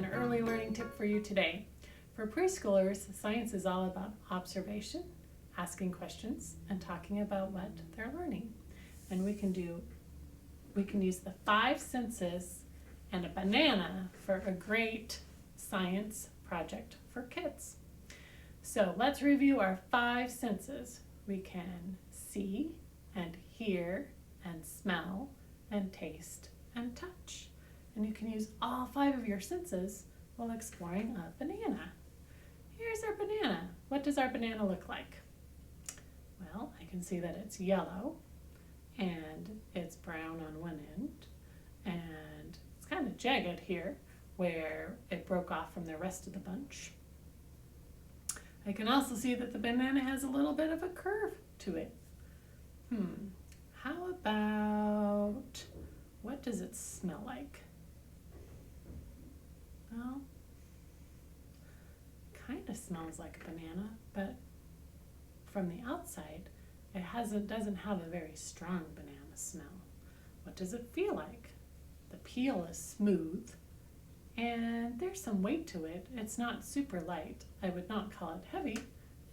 an early learning tip for you today. For preschoolers, science is all about observation, asking questions, and talking about what they're learning. And we can use the 5 senses and a banana for a great science project for kids. So let's review our 5 senses. We can see and hear and smell and taste and touch. And you can use all 5 of your senses while exploring a banana. Here's our banana. What does our banana look like? Well, I can see that it's yellow and it's brown on one end and it's kind of jagged here where it broke off from the rest of the bunch. I can also see that the banana has a little bit of a curve to it. How about, what does it smell like? Well, kind of smells like a banana, but from the outside, it doesn't have a very strong banana smell. What does it feel like? The peel is smooth, and there's some weight to it. It's not super light. I would not call it heavy.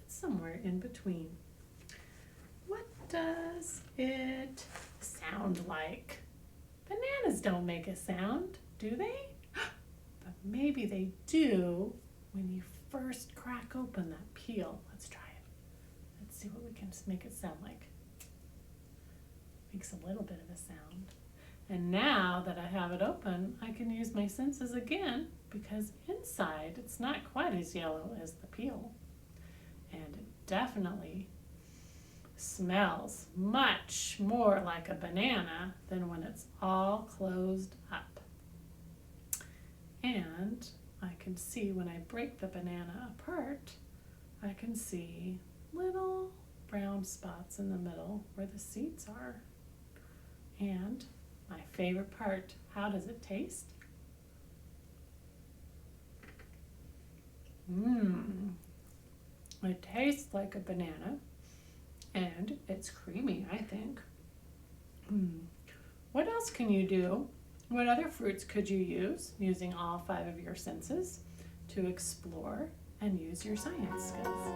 It's somewhere in between. What does it sound like? Bananas don't make a sound, do they? But maybe they do when you first crack open that peel. Let's try it. Let's see what we can make it sound like. Makes a little bit of a sound. And now that I have it open, I can use my senses again because inside it's not quite as yellow as the peel. And it definitely smells much more like a banana than when it's all closed up. And I can see when I break the banana apart, I can see little brown spots in the middle where the seeds are. And my favorite part, how does it taste? It tastes like a banana and it's creamy, I think. What else can you do? What other fruits could you use using all 5 of your senses to explore and use your science skills?